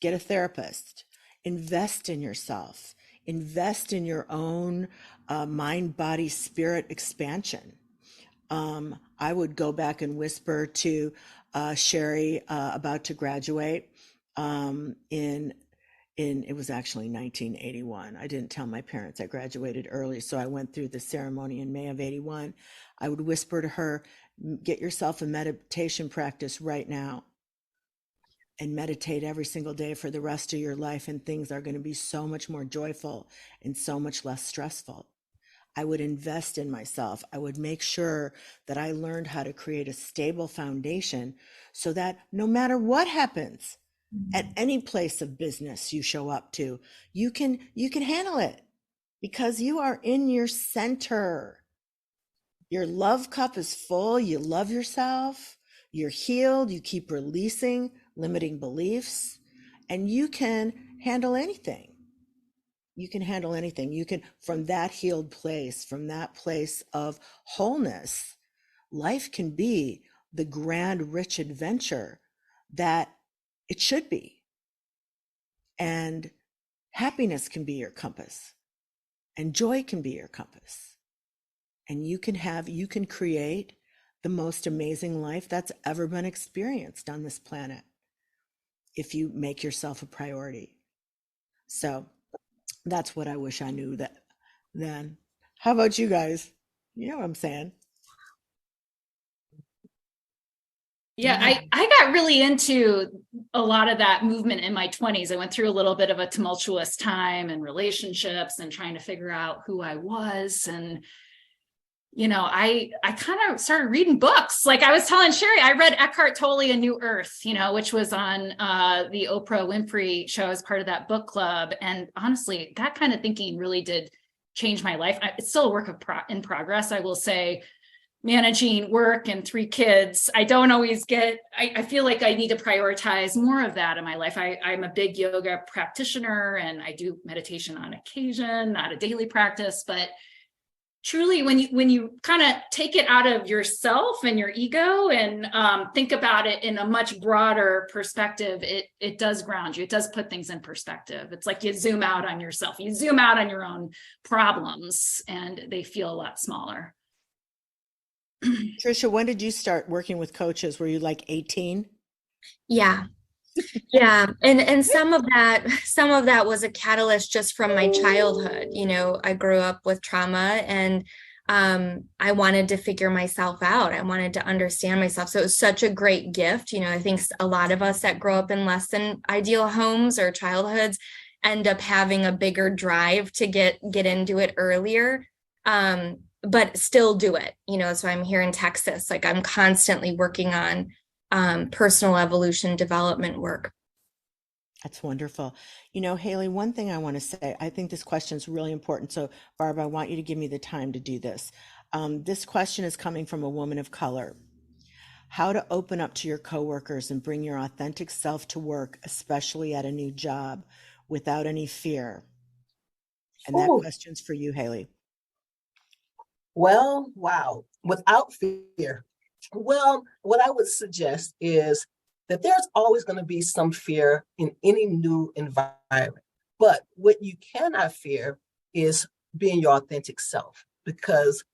get a therapist. Invest in yourself. Invest in your own mind, body, spirit expansion. I would go back and whisper to Sheri, about to graduate, it was actually 1981. I didn't tell my parents I graduated early, so I went through the ceremony in May of 81. I would whisper to her, get yourself a meditation practice right now and meditate every single day for the rest of your life, and things are going to be so much more joyful and so much less stressful. I would invest in myself. I would make sure that I learned how to create a stable foundation so that no matter what happens at any place of business you show up to, you can handle it, because you are in your center. Your love cup is full. You love yourself. You're healed. You keep releasing limiting beliefs, and you can handle anything. You can handle anything. You can, from that healed place, from that place of wholeness, life can be the grand, rich adventure that it should be. And happiness can be your compass, and joy can be your compass. And you can create the most amazing life that's ever been experienced on this planet if you make yourself a priority. So that's what I wish I knew then. How about you guys? You know what I'm saying? Yeah, I got really into a lot of that movement in my 20s. I went through a little bit of a tumultuous time and relationships and trying to figure out who I was. And, I kind of started reading books. Like I was telling Sheri, I read Eckhart Tolle, A New Earth, which was on the Oprah Winfrey show as part of that book club. And honestly, that kind of thinking really did change my life. It's still a work in progress, I will say. Managing work and 3 kids, I don't always I feel like I need to prioritize more of that in my life. I'm a big yoga practitioner and I do meditation on occasion, not a daily practice, but truly when you kind of take it out of yourself and your ego and think about it in a much broader perspective, it does ground you. It does put things in perspective. It's like you zoom out on yourself, you zoom out on your own problems and they feel a lot smaller. Patricia, when did you start working with coaches? Were you like 18? Yeah. Yeah. And some of that was a catalyst just from my childhood. I grew up with trauma and I wanted to figure myself out. I wanted to understand myself. So it was such a great gift. I think a lot of us that grow up in less than ideal homes or childhoods end up having a bigger drive to get into it earlier. But still do it, so I'm here in Texas, like I'm constantly working on personal evolution development work. That's wonderful. Hayley, one thing I want to say, I think this question is really important. So Barb, I want you to give me the time to do this. This question is coming from a woman of color. How to open up to your coworkers and bring your authentic self to work, especially at a new job, without any fear. And that question's for you, Hayley. Well, wow, without fear. Well, what I would suggest is that there's always going to be some fear in any new environment. But what you cannot fear is being your authentic self. Because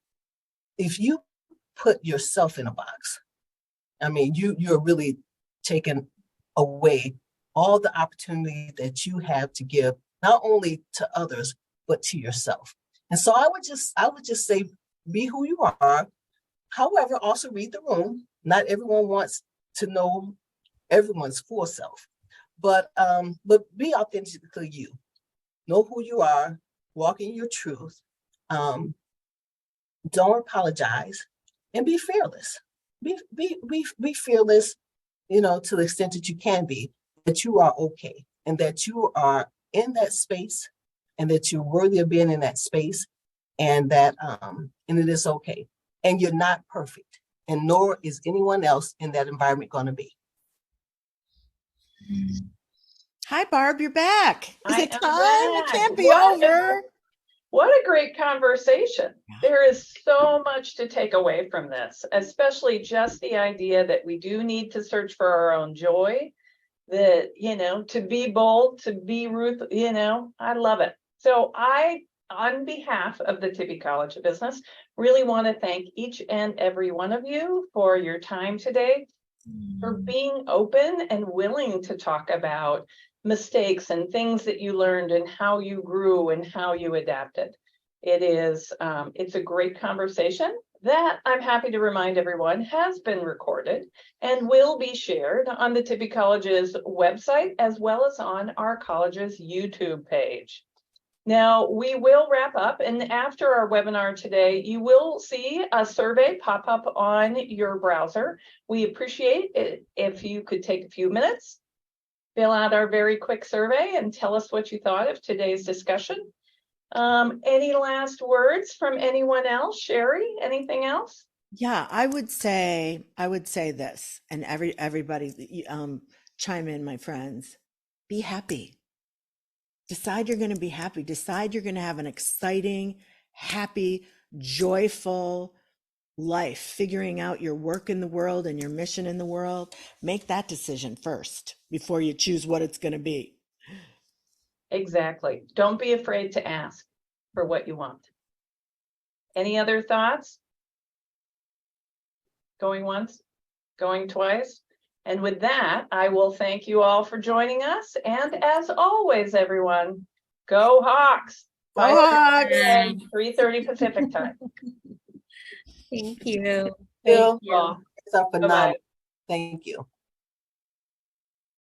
if you put yourself in a box, you're really taking away all the opportunity that you have to give, not only to others, but to yourself. And so I would just say, be who you are. However, also read the room. Not everyone wants to know everyone's full self, but be authentically you. Know who you are. Walk in your truth. Don't apologize, and be fearless. Be fearless. To the extent that you can be. That you are okay, and that you are in that space, and that you're worthy of being in that space. And that and it is okay. And you're not perfect. And nor is anyone else in that environment going to be. Hi, Barb, you're back. Is it time? It can't be What over. What a great conversation. There is so much to take away from this, especially just the idea that we do need to search for our own joy, that, to be bold, to be ruthless, I love it. So on behalf of the Tippie College of Business, really want to thank each and every one of you for your time today, for being open and willing to talk about mistakes and things that you learned and how you grew and how you adapted. It's a great conversation that I'm happy to remind everyone has been recorded and will be shared on the Tippie College's website as well as on our college's YouTube page. Now, we will wrap up, and after our webinar today, you will see a survey pop up on your browser. We appreciate it if you could take a few minutes, fill out our very quick survey, and tell us what you thought of today's discussion. Any last words from anyone else? Sheri, anything else? Yeah, I would say this, and everybody chime in, my friends. Be happy. Decide you're going to be happy. Decide you're going to have an exciting, happy, joyful life, figuring out your work in the world and your mission in the world. Make that decision first before you choose what it's going to be. Exactly. Don't be afraid to ask for what you want. Any other thoughts? Going once, going twice. And with that, I will thank you all for joining us. And as always, everyone, go Hawks. Go Hawks. 3:30 Pacific time. Thank you. Thank you. It's phenomenal. Thank you.